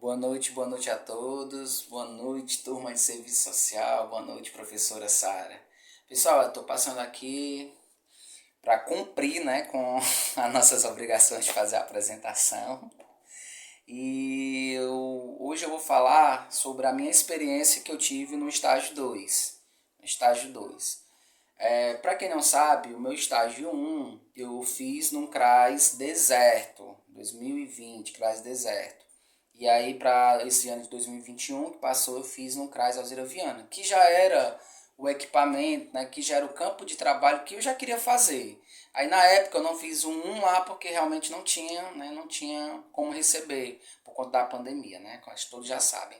boa noite a todos. Boa noite, turma de serviço social. Boa noite, professora Sara. Pessoal, eu estou passando aqui para cumprir, né, com as nossas obrigações de fazer a apresentação. Hoje eu vou falar sobre a minha experiência que eu tive no estágio 2. No estágio 2. Para quem não sabe, o meu estágio 1 eu fiz num CRAS deserto, 2020, CRAS deserto. E aí, para esse ano de 2021 que passou, eu fiz no CRAS Alzira Viana, que já era o equipamento, né, que já era o campo de trabalho que eu já queria fazer. Aí, na época, eu não fiz um lá porque realmente não tinha, né, não tinha como receber, por conta da pandemia, né, que acho que todos já sabem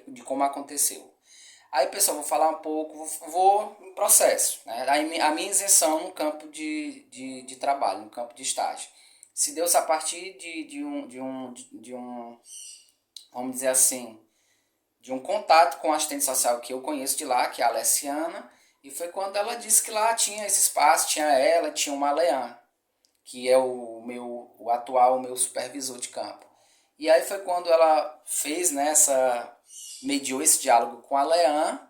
de como aconteceu. Aí, pessoal, vou falar um pouco, vou em processo, né, a minha isenção no campo de trabalho, no campo de estágio. Se deu-se a partir de um, vamos dizer assim, de um contato com a assistente social que eu conheço de lá, que é a Alessiana, e foi quando ela disse que lá tinha esse espaço, tinha ela, tinha o Malean, que é o atual meu supervisor de campo. E aí foi quando ela fez, né, mediou esse diálogo com a Lean,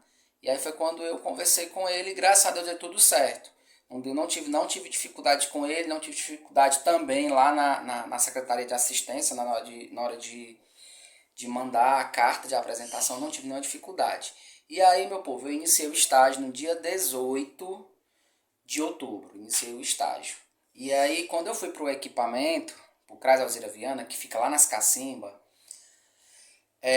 e aí foi quando eu conversei com ele, e graças a Deus deu tudo certo. Não tive dificuldade com ele, não tive dificuldade também lá na Secretaria de Assistência, na hora de mandar a carta de apresentação, não tive nenhuma dificuldade. E aí, meu povo, eu iniciei o estágio no dia 18 de outubro, iniciei o estágio. E aí, quando eu fui pro equipamento, pro CRAS Alzira Viana, que fica lá nas Cacimba,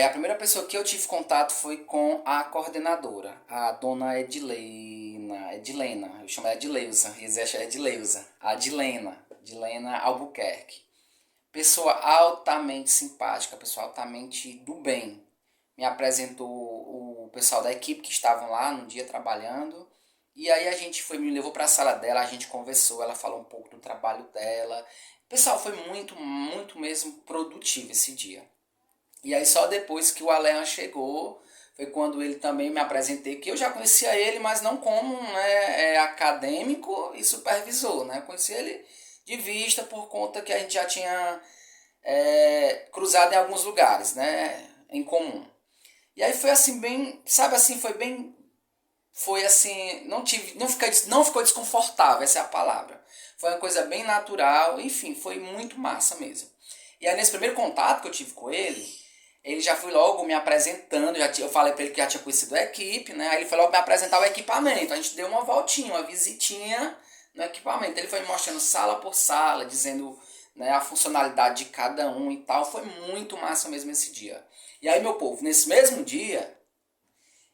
a primeira pessoa que eu tive contato foi com a coordenadora, a dona Edilena, eu chamo ela de Edileuza, eles acham Edileuza, a Edilena Albuquerque. Pessoa altamente simpática, pessoa altamente do bem. Me apresentou o pessoal da equipe que estavam lá no dia trabalhando. E aí me levou para a sala dela, a gente conversou, ela falou um pouco do trabalho dela. Pessoal, foi muito, muito mesmo produtivo esse dia. E aí só depois que o Alean chegou, foi quando ele também me apresentei, que eu já conhecia ele, mas não como, né, acadêmico e supervisor, né? Conhecia ele de vista por conta que a gente já tinha cruzado em alguns lugares, né, em comum. E aí foi assim bem, sabe assim, foi assim, não ficou desconfortável, essa é a palavra. Foi uma coisa bem natural, enfim, foi muito massa mesmo. E aí nesse primeiro contato que eu tive com ele já foi logo me apresentando, eu falei para ele que já tinha conhecido a equipe, né? Aí ele foi logo me apresentar o equipamento. A gente deu uma voltinha, uma visitinha no equipamento. Ele foi me mostrando sala por sala, dizendo, né, a funcionalidade de cada um e tal. Foi muito massa mesmo esse dia. E aí, meu povo, nesse mesmo dia,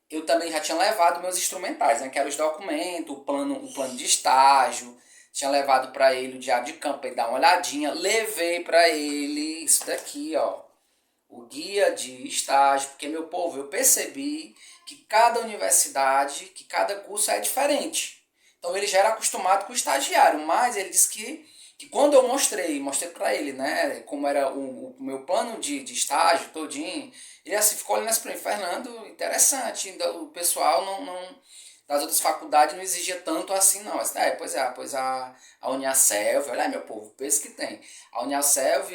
eu também já tinha levado meus instrumentais, né? Que eram os documentos, o plano de estágio. Tinha levado para ele o diário de campo para ele dar uma olhadinha. Levei para ele isso daqui, ó, o guia de estágio, porque, meu povo, eu percebi que cada universidade, que cada curso é diferente. Então ele já era acostumado com o estagiário, mas ele disse que quando eu mostrei para ele, né, como era o meu plano de estágio todinho, ele assim ficou olhando assim para mim, Fernando, interessante, o pessoal não das outras faculdades não exigia tanto assim não. Assim, pois a Uniaselv, olha aí, meu povo, pensa que tem. A Uniaselv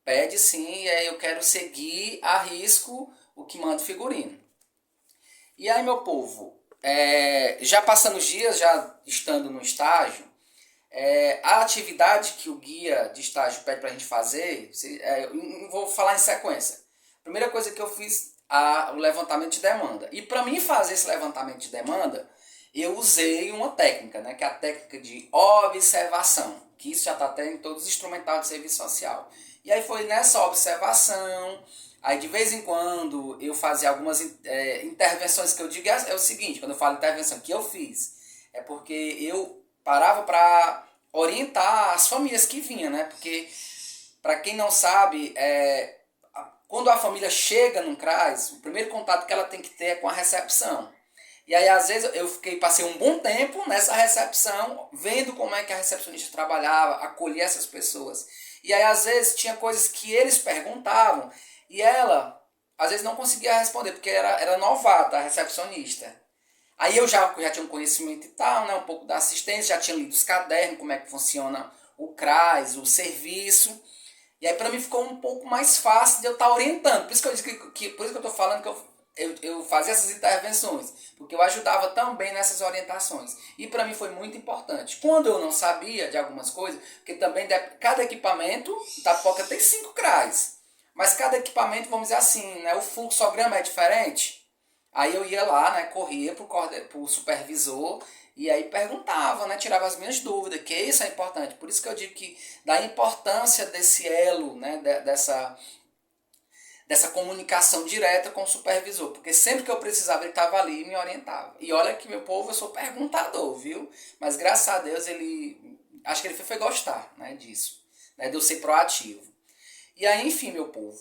pede sim, e aí eu quero seguir a risco o que manda o figurino. E aí, meu povo, já passando os dias, já estando no estágio, a atividade que o guia de estágio pede para a gente fazer, eu vou falar em sequência. Primeira coisa que eu fiz, o levantamento de demanda. E para mim fazer esse levantamento de demanda, eu usei uma técnica, né, que é a técnica de observação, que isso já está até em todos os instrumentais de serviço social. E aí foi nessa observação, aí de vez em quando eu fazia algumas intervenções que eu digo, é o seguinte, quando eu falo intervenção que eu fiz, é porque eu parava para orientar as famílias que vinham, né? Porque, para quem não sabe, quando a família chega num CRAS, o primeiro contato que ela tem que ter é com a recepção. E aí, às vezes, passei um bom tempo nessa recepção, vendo como é que a recepcionista trabalhava, acolher essas pessoas. E aí, às vezes, tinha coisas que eles perguntavam e ela, às vezes, não conseguia responder, porque era novata, a recepcionista. Aí eu já tinha um conhecimento e tal, né, um pouco da assistência, já tinha lido os cadernos, como é que funciona o CRAS, o serviço. E aí para mim ficou um pouco mais fácil de eu estar orientando. Por isso que eu disse por isso que eu estou falando que eu fazia essas intervenções, porque eu ajudava também nessas orientações. E para mim foi muito importante. Quando eu não sabia de algumas coisas, porque também cada equipamento, Itapoca tem 5 CRAs, mas cada equipamento, vamos dizer assim, né, o fluxograma é diferente. Aí eu ia lá, né, corria pro supervisor e aí perguntava, né, tirava as minhas dúvidas, que isso é importante. Por isso que eu digo que da importância desse elo, né, dessa comunicação direta com o supervisor, porque sempre que eu precisava ele estava ali e me orientava. E olha que meu povo, eu sou perguntador, viu? Mas graças a Deus acho que ele foi gostar, né, disso, né, de eu ser proativo. E aí, enfim, meu povo,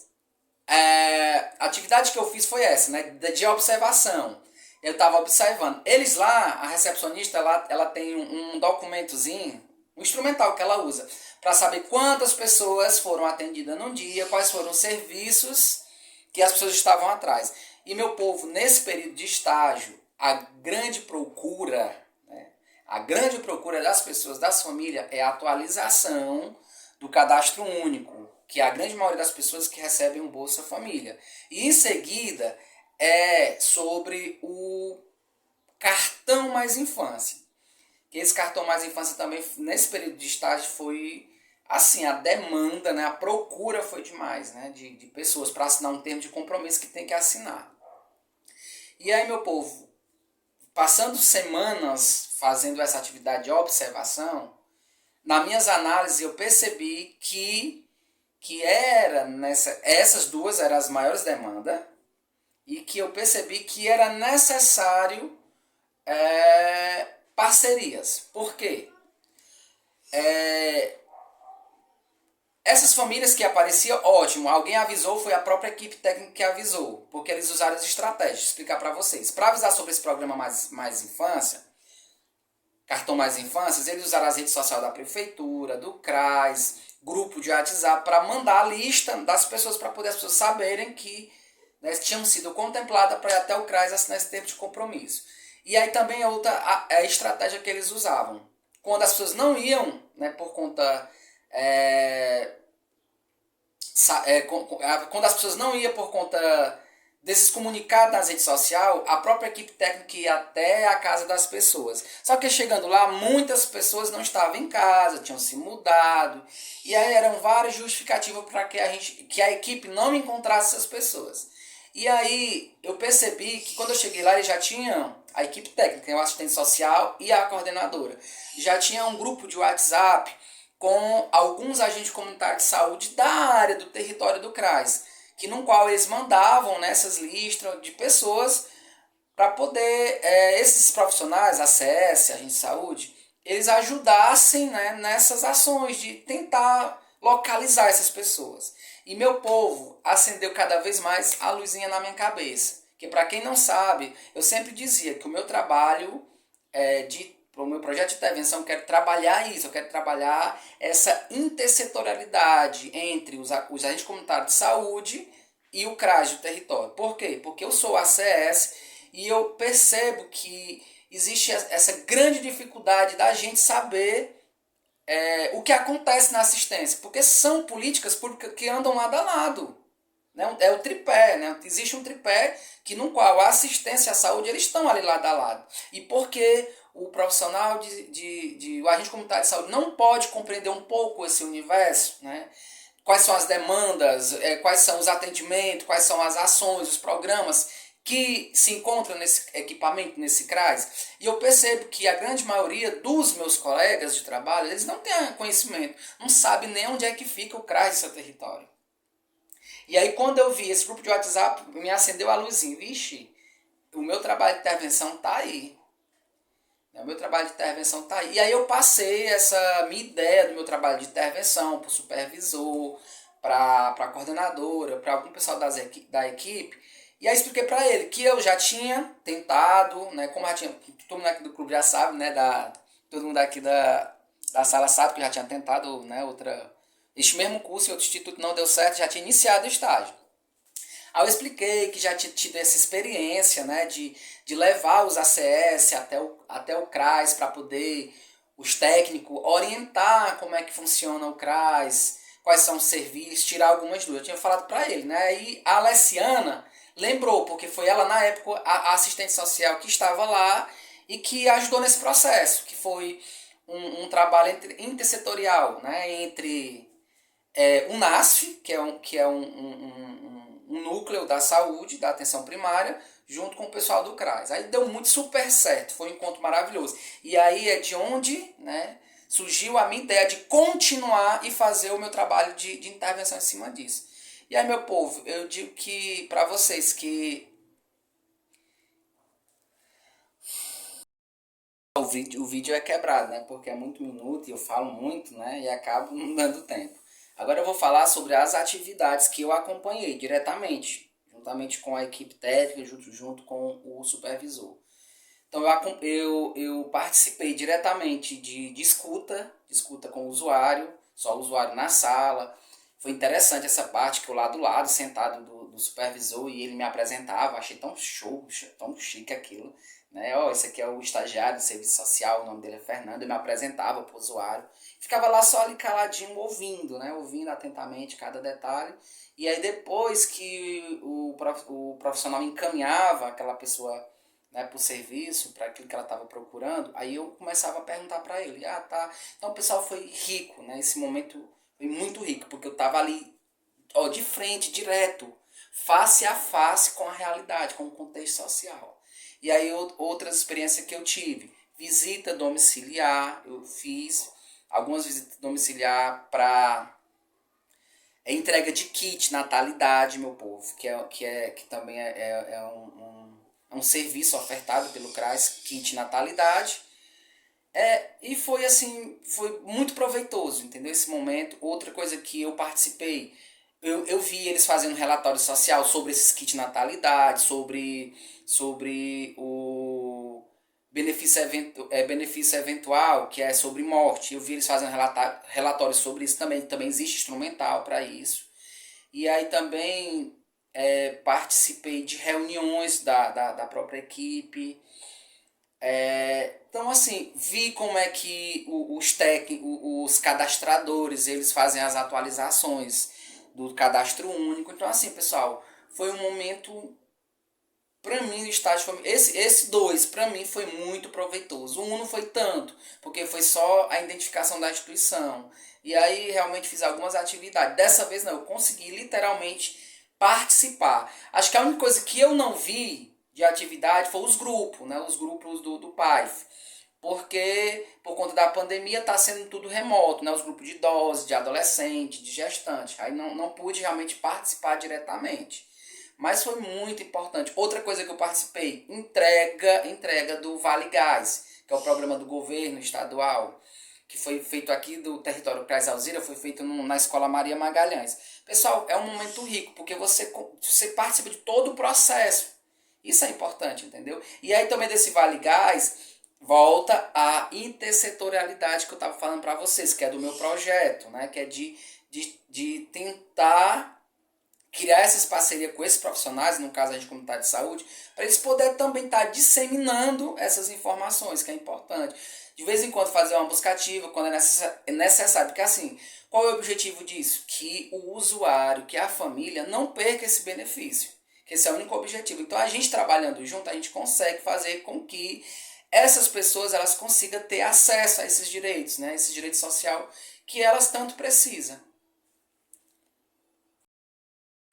a atividade que eu fiz foi essa, né, de observação. Eu estava observando. Eles lá, a recepcionista, ela tem um documentozinho, um instrumental que ela usa, para saber quantas pessoas foram atendidas num dia, quais foram os serviços que as pessoas estavam atrás. E, meu povo, nesse período de estágio, a grande procura, né, a grande procura das pessoas, das famílias, é a atualização do cadastro único, que é a grande maioria das pessoas que recebem um Bolsa Família. E em seguida é sobre o cartão mais infância. Que esse cartão mais infância também, nesse período de estágio, foi assim, a demanda, né, a procura foi demais, né, de pessoas para assinar um termo de compromisso que tem que assinar. E aí, meu povo, passando semanas fazendo essa atividade de observação, nas minhas análises eu percebi que essas duas eram as maiores demandas e que eu percebi que era necessário parcerias. Por quê? Essas famílias que apareciam, ótimo, alguém avisou, foi a própria equipe técnica que avisou, porque eles usaram as estratégias. Vou explicar para vocês. Para avisar sobre esse programa mais infância, cartão mais infância, eles usaram as redes sociais da prefeitura, do CRAS, grupo de WhatsApp, para mandar a lista das pessoas, para poder as pessoas saberem que, né, tinham sido contempladas para ir até o CRAS assinar esse tempo de compromisso. E aí também é outra a estratégia que eles usavam. Quando as pessoas não iam, né, por conta... quando as pessoas não iam por conta desses comunicados nas redes sociais, a própria equipe técnica ia até a casa das pessoas. Só que chegando lá, muitas pessoas não estavam em casa, tinham se mudado, e aí eram várias justificativas para que a equipe não encontrasse essas pessoas. E aí eu percebi que quando eu cheguei lá, eles já tinham a equipe técnica, o assistente social e a coordenadora. Já tinha um grupo de WhatsApp com alguns agentes comunitários de saúde da área do território do CRAS, que no qual eles mandavam nessas listas de pessoas para poder esses profissionais, a CS, a agente de saúde, eles ajudassem, né, nessas ações de tentar localizar essas pessoas. E meu povo, acendeu cada vez mais a luzinha na minha cabeça. Que para quem não sabe, eu sempre dizia que o meu trabalho para o meu projeto de intervenção, eu quero trabalhar isso, eu quero trabalhar essa intersetorialidade entre os agentes comunitários de saúde e o CRAS do território. Por quê? Porque eu sou ACS e eu percebo que existe essa grande dificuldade da gente saber o que acontece na assistência, porque são políticas públicas que andam lado a lado. Né? É o tripé, né? Existe um tripé no qual a assistência e a saúde eles estão ali lado a lado. E porque o profissional o agente comunitário de saúde não pode compreender um pouco esse universo, né? Quais são as demandas, quais são os atendimentos, quais são as ações, os programas que se encontram nesse equipamento, nesse CRAS. E eu percebo que a grande maioria dos meus colegas de trabalho, eles não têm conhecimento, não sabem nem onde é que fica o CRAS do seu território. E aí quando eu vi esse grupo de WhatsApp, me acendeu a luzinha. Vixe, o meu trabalho de intervenção está aí. O meu trabalho de intervenção está aí. E aí eu passei essa minha ideia do meu trabalho de intervenção para o supervisor, para a coordenadora, para algum pessoal da equipe. E aí expliquei para ele que eu já tinha tentado, né, como já tinha, todo mundo aqui do clube já sabe, né, todo mundo aqui da sala sabe que eu já tinha tentado, né, este mesmo curso em outro instituto não deu certo, já tinha iniciado o estágio. Aí eu expliquei que já tinha tido essa experiência, né, de levar os ACS até o CRAS para poder os técnicos orientar como é que funciona o CRAS, quais são os serviços, tirar algumas dúvidas. Eu tinha falado para ele, né? E a Alessiana lembrou, porque foi ela na época a assistente social que estava lá e que ajudou nesse processo, que foi um trabalho intersetorial, né? Entre o NASF, que é um núcleo da saúde, da atenção primária, junto com o pessoal do CRAS. Aí deu muito super certo, foi um encontro maravilhoso. E aí é de onde, né, surgiu a minha ideia de continuar e fazer o meu trabalho de intervenção em cima disso. E aí, meu povo, eu digo que para vocês que o vídeo é quebrado, né? Porque é muito minuto e eu falo muito, né? E acabo não dando tempo. Agora eu vou falar sobre as atividades que eu acompanhei diretamente, juntamente com a equipe técnica, junto com o supervisor. Então eu participei diretamente de escuta com o usuário, só o usuário na sala. Foi interessante essa parte que eu lá do lado, sentado do supervisor, e ele me apresentava, achei tão show, tão chique aquilo. Né? Ó, esse aqui é o estagiário do serviço social, o nome dele é Fernando, ele me apresentava para o usuário. Ficava lá só ali caladinho, ouvindo, né? Ouvindo atentamente cada detalhe. E aí depois que o profissional encaminhava aquela pessoa, né, para o serviço, para aquilo que ela estava procurando, aí eu começava a perguntar para ele, tá. Então o pessoal foi rico, né? Esse momento foi muito rico, porque eu estava ali, ó, de frente, direto, face a face com a realidade, com o contexto social. E aí outras experiências que eu tive, visita domiciliar, eu fiz algumas visitas domiciliar para entrega de kit natalidade, meu povo, que também é um serviço ofertado pelo CRAS, kit natalidade. E foi assim, foi muito proveitoso, entendeu? Esse momento. Outra coisa que eu participei, eu vi eles fazendo um relatório social sobre esses kits natalidade, sobre o benefício eventual, que é sobre morte. Eu vi eles fazendo relatórios sobre isso também. Também existe instrumental para isso. E aí também participei de reuniões da própria equipe. Então, assim, vi como é que os cadastradores, eles fazem as atualizações do cadastro único. Então, assim, pessoal, foi um momento, para mim, o estágio foi, esse dois, para mim, foi muito proveitoso. Um não foi tanto, porque foi só a identificação da instituição. E aí, realmente, fiz algumas atividades. Dessa vez, não, eu consegui literalmente participar. Acho que a única coisa que eu não vi de atividade foi os grupos, né? Os grupos do PAIF. Porque, por conta da pandemia, está sendo tudo remoto, né? Os grupos de idosos, de adolescente, de gestante. Aí não pude realmente participar diretamente. Mas foi muito importante. Outra coisa que eu participei, entrega do Vale Gás, que é o programa do governo estadual, que foi feito aqui do território Crais Alzira, foi feito na Escola Maria Magalhães. Pessoal, é um momento rico, porque você participa de todo o processo. Isso é importante, entendeu? E aí também desse Vale Gás, volta a intersetorialidade que eu estava falando para vocês, que é do meu projeto, né? Que é de tentar criar essas parcerias com esses profissionais, no caso a gente comunitário de saúde, para eles poderem também estar disseminando essas informações, que é importante. De vez em quando fazer uma busca ativa, quando é necessário, porque assim, qual é o objetivo disso? Que o usuário, que a família não perca esse benefício, que esse é o único objetivo. Então a gente trabalhando junto, a gente consegue fazer com que essas pessoas elas consigam ter acesso a esses direitos, né? Esse direito social que elas tanto precisam.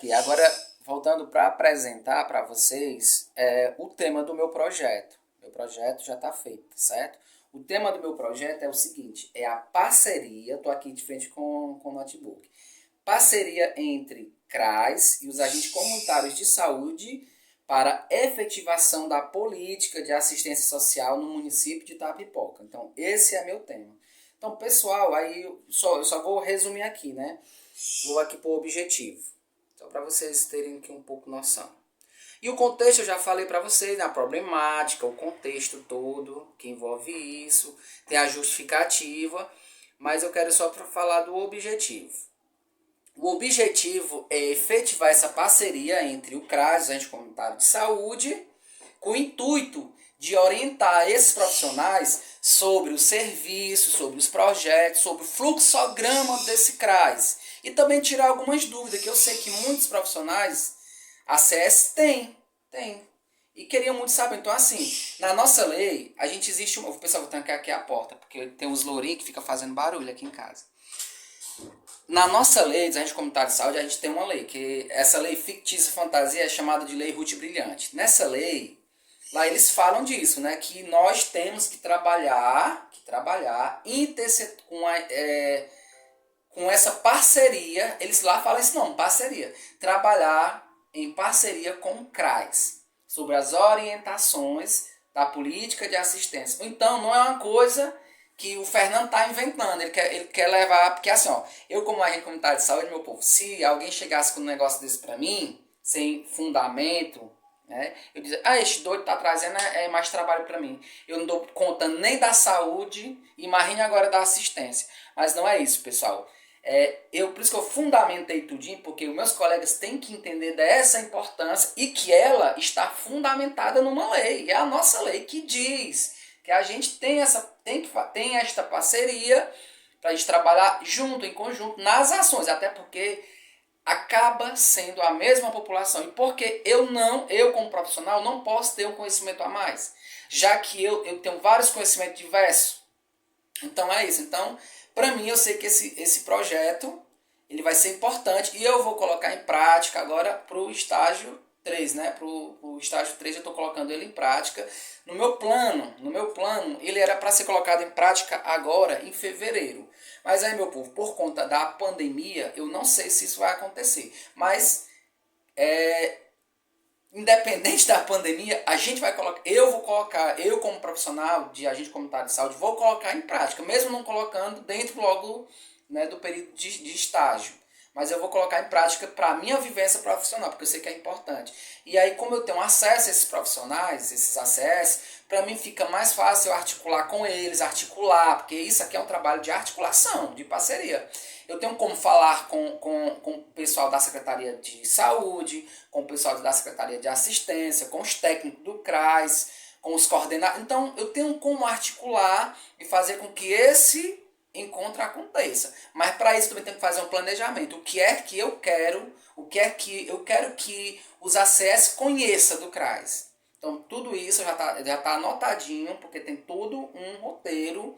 E agora, voltando para apresentar para vocês o tema do meu projeto. Meu projeto já está feito, certo? O tema do meu projeto é o seguinte, é a parceria, estou aqui de frente com o notebook, parceria entre CRAS e os agentes comunitários de saúde para efetivação da política de assistência social no município de Itapipoca. Então, esse é meu tema. Então, pessoal, aí eu só vou resumir aqui, né? Vou aqui para o objetivo. Só para vocês terem aqui um pouco noção. E o contexto eu já falei para vocês, né? A problemática, o contexto todo que envolve isso, tem a justificativa, mas eu quero só para falar do objetivo. O objetivo é efetivar essa parceria entre o CRAS, o Agente Comunitário de Saúde, com o intuito de orientar esses profissionais sobre os serviços, sobre os projetos, sobre o fluxograma desse CRAS, E também tirar algumas dúvidas, que eu sei que muitos profissionais, a CS tem. E queriam muito saber. Então, assim, na nossa lei, a gente existe... O pessoal vai trancar aqui a porta, porque tem uns lourinhos que ficam fazendo barulho aqui em casa. Na nossa lei, dos agentes comunitários de saúde, a gente tem uma lei, que essa lei fictícia fantasia é chamada de Lei Ruth Brilhante. Nessa lei, lá eles falam disso, né? Que nós temos que trabalhar com essa parceria, eles lá falam isso não, parceria. Trabalhar em parceria com o CRAS, sobre as orientações da política de assistência. Então, não é uma coisa que o Fernando está inventando, ele quer levar, porque assim, ó, eu como agente comunitário de saúde, meu povo, se alguém chegasse com um negócio desse para mim, sem fundamento, né, eu dizia, este doido tá trazendo mais trabalho para mim, eu não dou conta nem da saúde, imagine agora da assistência, mas não é isso, pessoal. Por isso que eu fundamentei tudinho, porque os meus colegas têm que entender dessa importância e que ela está fundamentada numa lei, é a nossa lei que diz que a gente tem esta parceria para a gente trabalhar junto, em conjunto, nas ações, até porque acaba sendo a mesma população. E porque eu como profissional, não posso ter um conhecimento a mais, já que eu tenho vários conhecimentos diversos. Então é isso. Então, para mim, eu sei que esse projeto ele vai ser importante e eu vou colocar em prática agora para o estágio 3, né? Para o estágio 3 eu estou colocando ele em prática. No meu plano, ele era para ser colocado em prática agora em fevereiro. Mas aí, meu povo, por conta da pandemia, eu não sei se isso vai acontecer. Mas, independente da pandemia, a gente vai colocar, eu como profissional de agente comunitário de saúde, vou colocar em prática, mesmo não colocando dentro logo, né, do período de estágio. Mas eu vou colocar em prática para a minha vivência profissional, porque eu sei que é importante. E aí, como eu tenho acesso a esses profissionais, esses ACS, para mim fica mais fácil eu articular com eles, porque isso aqui é um trabalho de articulação, de parceria. Eu tenho como falar com o pessoal da Secretaria de Saúde, com o pessoal da Secretaria de Assistência, com os técnicos do CRAS, com os coordenadores. Então, eu tenho como articular e fazer com que esse encontro aconteça. Mas para isso também tem que fazer um planejamento. O que é que eu quero, eu quero que os ACS conheçam do CRAS. Então tudo isso já tá anotadinho, porque tem todo um roteiro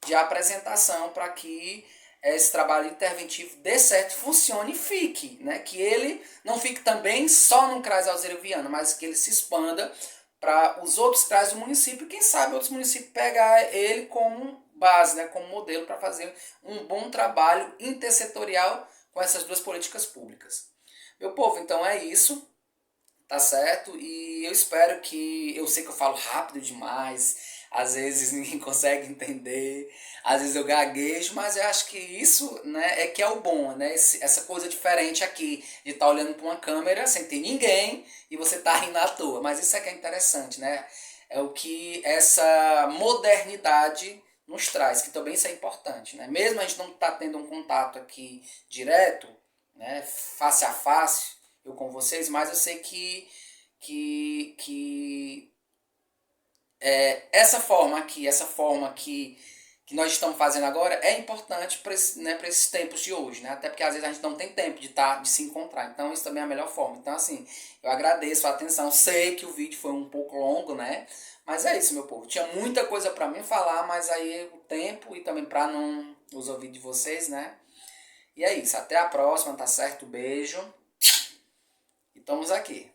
de apresentação para que esse trabalho interventivo dê certo, funcione e fique. Né? Que ele não fique também só no CRAS Alzira Viana, mas que ele se expanda para os outros CRAS do município e quem sabe outros municípios pegar ele como base, né, como modelo para fazer um bom trabalho intersetorial com essas duas políticas públicas. Meu povo, então é isso, tá certo? E eu espero eu sei que eu falo rápido demais, às vezes ninguém consegue entender, às vezes eu gaguejo, mas eu acho que isso, né, é que é o bom, né? Essa coisa diferente aqui, de estar olhando para uma câmera sem ter ninguém e você tá rindo à toa, mas isso é que é interessante, né? É o que essa modernidade nos traz, que também isso é importante, né? Mesmo a gente não tá tendo um contato aqui direto, né, face a face, eu com vocês, mas eu sei que essa forma que nós estamos fazendo agora é importante para esses tempos de hoje, né? Até porque às vezes a gente não tem tempo de se encontrar, então isso também é a melhor forma. Então assim, eu agradeço a atenção, sei que o vídeo foi um pouco longo, né? Mas é isso, meu povo. Tinha muita coisa para mim falar, mas aí o tempo e também para não os ouvidos de vocês, né? E é isso. Até a próxima, tá certo? Beijo. E estamos aqui.